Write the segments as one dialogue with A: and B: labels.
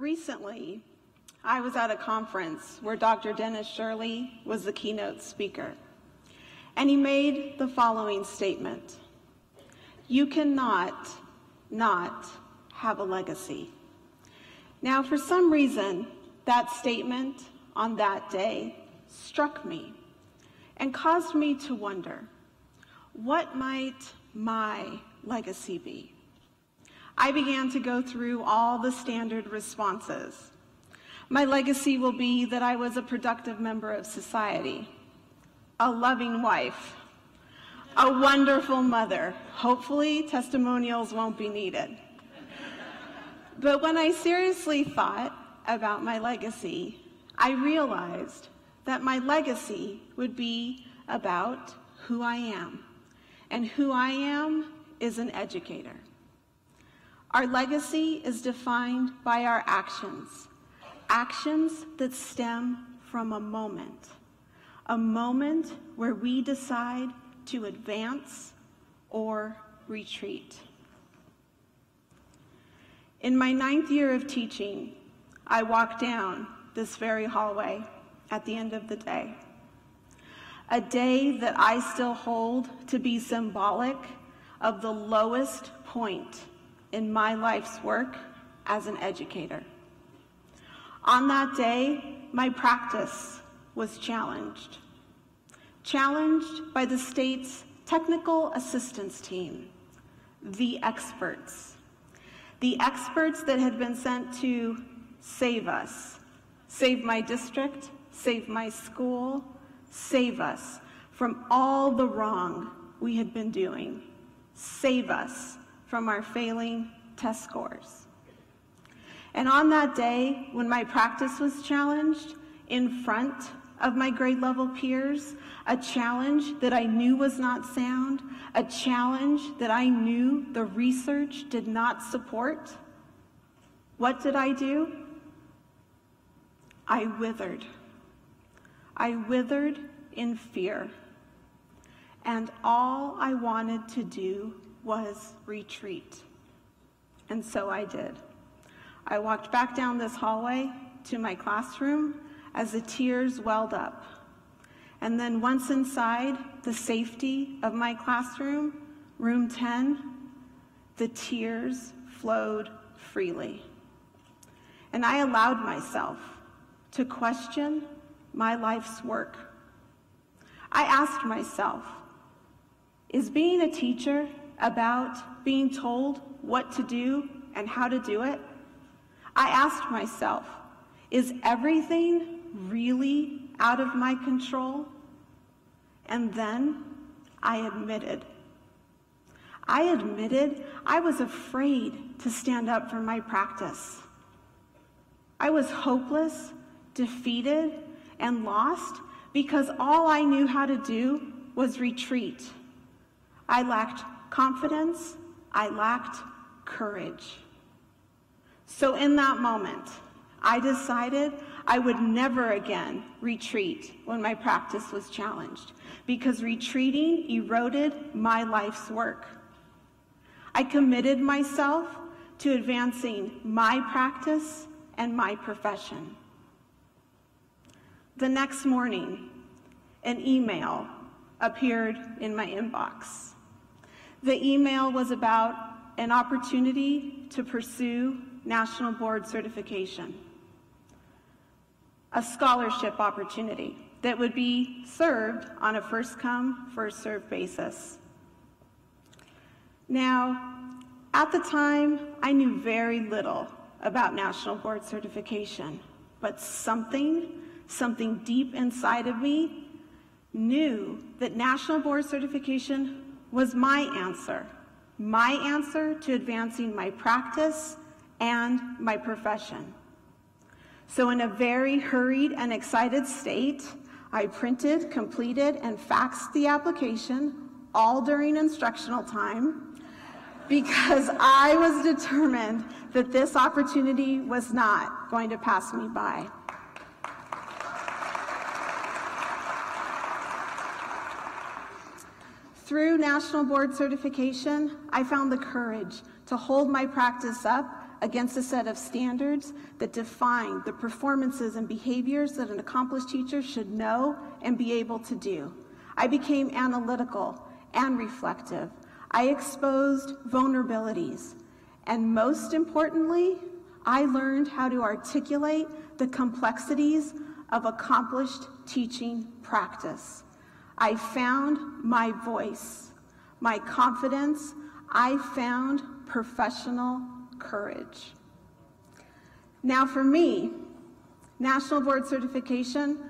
A: Recently, I was at a conference where Dr. Dennis Shirley was the keynote speaker, and he made the following statement: "You cannot not have a legacy." Now, for some reason, that statement on that day struck me and caused me to wonder, what might my legacy be? I began to go through all the standard responses. My legacy will be that I was a productive member of society, a loving wife, a wonderful mother. Hopefully, testimonials won't be needed. But when I seriously thought about my legacy, I realized that my legacy would be about who I am, and who I am is an educator. Our legacy is defined by our actions, actions that stem from a moment where we decide to advance or retreat. In my 9th year of teaching, I walked down this very hallway at the end of the day, a day that I still hold to be symbolic of the lowest point in my life's work as an educator. On that day, my practice was challenged by the state's technical assistance team, the experts that had been sent to save us, save my district, save my school, save us from all the wrong we had been doing, save us from our failing test scores. And on that day, when my practice was challenged in front of my grade level peers, a challenge that I knew was not sound, a challenge that I knew the research did not support, what did I do? I withered. I withered in fear. And all I wanted to do was retreat. And so I did. I walked back down this hallway to my classroom as the tears welled up. And then once inside the safety of my classroom, room 10, the tears flowed freely. And I allowed myself to question my life's work. I asked myself, is being a teacher about being told what to do and how to do it? I asked myself, is everything really out of my control? And then I admitted I was afraid to stand up for my practice. I was hopeless, defeated, and lost because all I knew how to do was retreat. I lacked confidence, I lacked courage. So in that moment, I decided I would never again retreat when my practice was challenged, because retreating eroded my life's work. I committed myself to advancing my practice and my profession. The next morning, an email appeared in my inbox. The email was about an opportunity to pursue National Board certification, a scholarship opportunity that would be served on a first-come, first-served basis. Now, at the time, I knew very little about National Board certification, but something deep inside of me knew that National Board certification was my answer to advancing my practice and my profession. So in a very hurried and excited state, I printed, completed, and faxed the application, all during instructional time, because I was determined that this opportunity was not going to pass me by. Through National Board certification, I found the courage to hold my practice up against a set of standards that define the performances and behaviors that an accomplished teacher should know and be able to do. I became analytical and reflective. I exposed vulnerabilities. And most importantly, I learned how to articulate the complexities of accomplished teaching practice. I found my voice, my confidence. I found professional courage. Now for me, National Board Certification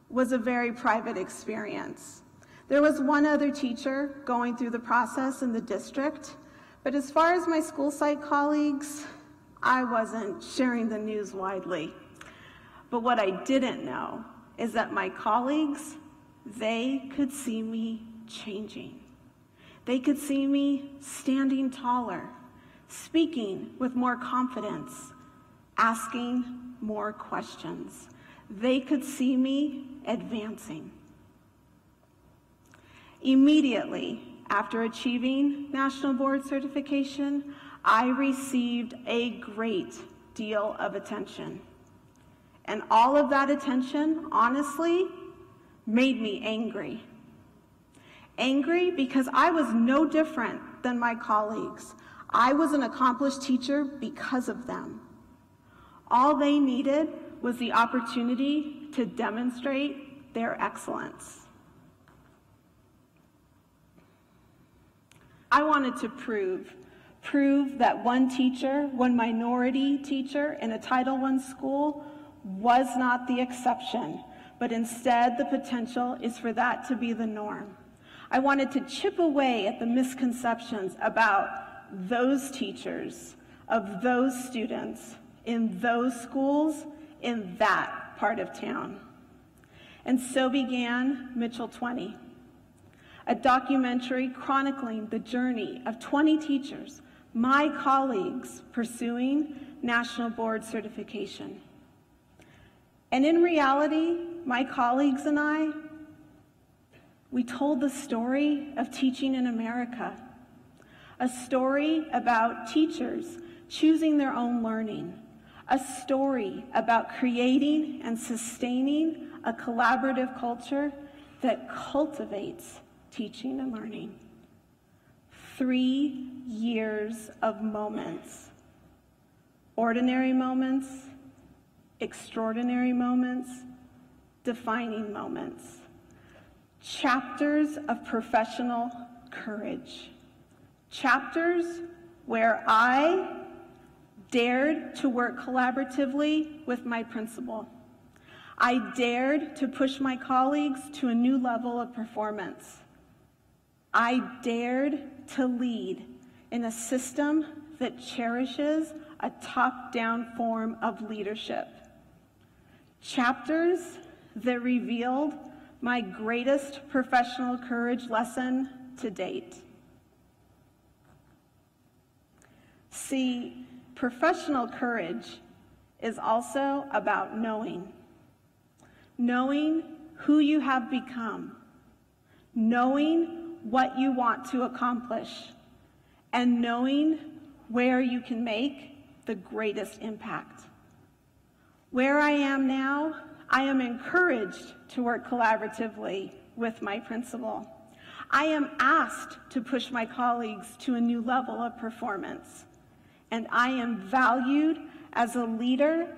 A: was a very private experience. There was one other teacher going through the process in the district, but as far as my school site colleagues, I wasn't sharing the news widely. But what I didn't know is that my colleagues, they could see me changing. They could see me standing taller, speaking with more confidence, asking more questions. They could see me advancing. Immediately after achieving National Board Certification, I received a great deal of attention. And all of that attention, honestly, made me angry. Angry because I was no different than my colleagues. I was an accomplished teacher because of them. All they needed was the opportunity to demonstrate their excellence. I wanted to prove that one teacher, one minority teacher in a Title I school was not the exception, but instead the potential is for that to be the norm. I wanted to chip away at the misconceptions about those teachers, of those students, in those schools, in that part of town. And so began Mitchell 20, a documentary chronicling the journey of 20 teachers, my colleagues, pursuing National Board Certification. And in reality, my colleagues and I, we told the story of teaching in America, a story about teachers choosing their own learning, a story about creating and sustaining a collaborative culture that cultivates teaching and learning. 3 years of moments, ordinary moments, extraordinary moments, defining moments, chapters of professional courage, chapters where I dared to work collaboratively with my principal. I dared to push my colleagues to a new level of performance. I dared to lead in a system that cherishes a top-down form of leadership. Chapters that revealed my greatest professional courage lesson to date. See, professional courage is also about knowing who you have become, knowing what you want to accomplish, and knowing where you can make the greatest impact. Where I am now, I am encouraged to work collaboratively with my principal. I am asked to push my colleagues to a new level of performance. And I am valued as a leader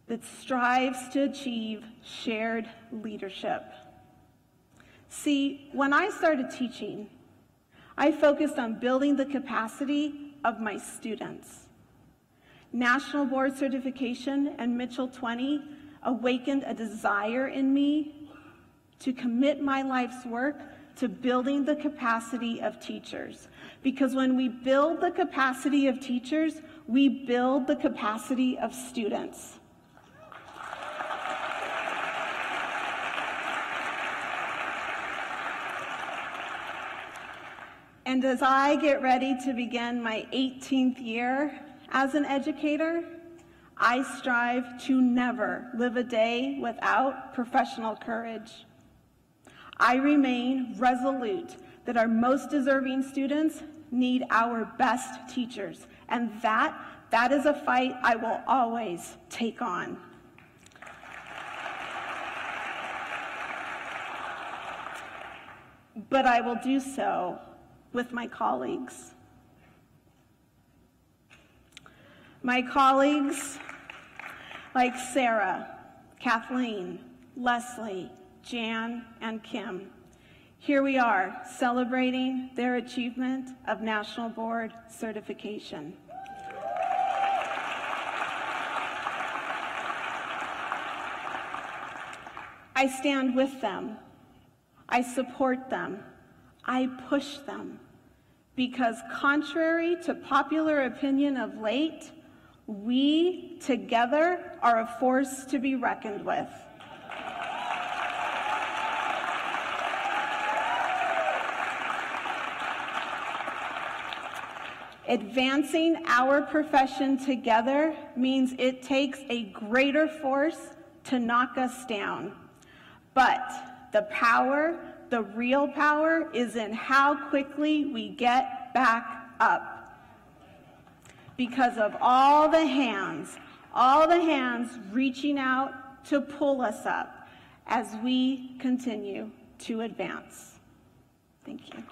A: that strives to achieve shared leadership. See, when I started teaching, I focused on building the capacity of my students. National Board Certification and Mitchell 20 awakened a desire in me to commit my life's work to building the capacity of teachers. Because when we build the capacity of teachers, we build the capacity of students. And as I get ready to begin my 18th year as an educator, I strive to never live a day without professional courage. I remain resolute that our most deserving students need our best teachers, and that That is a fight I will always take on. But I will do so with my colleagues. My colleagues like Sarah, Kathleen, Leslie, Jan, and Kim. Here we are celebrating their achievement of National Board certification. I stand with them. I support them. I push them. Because contrary to popular opinion of late, we together are a force to be reckoned with. Advancing our profession together means it takes a greater force to knock us down. But the power, the real power, is in how quickly we get back up. Because of all the hands reaching out to pull us up as we continue to advance. Thank you.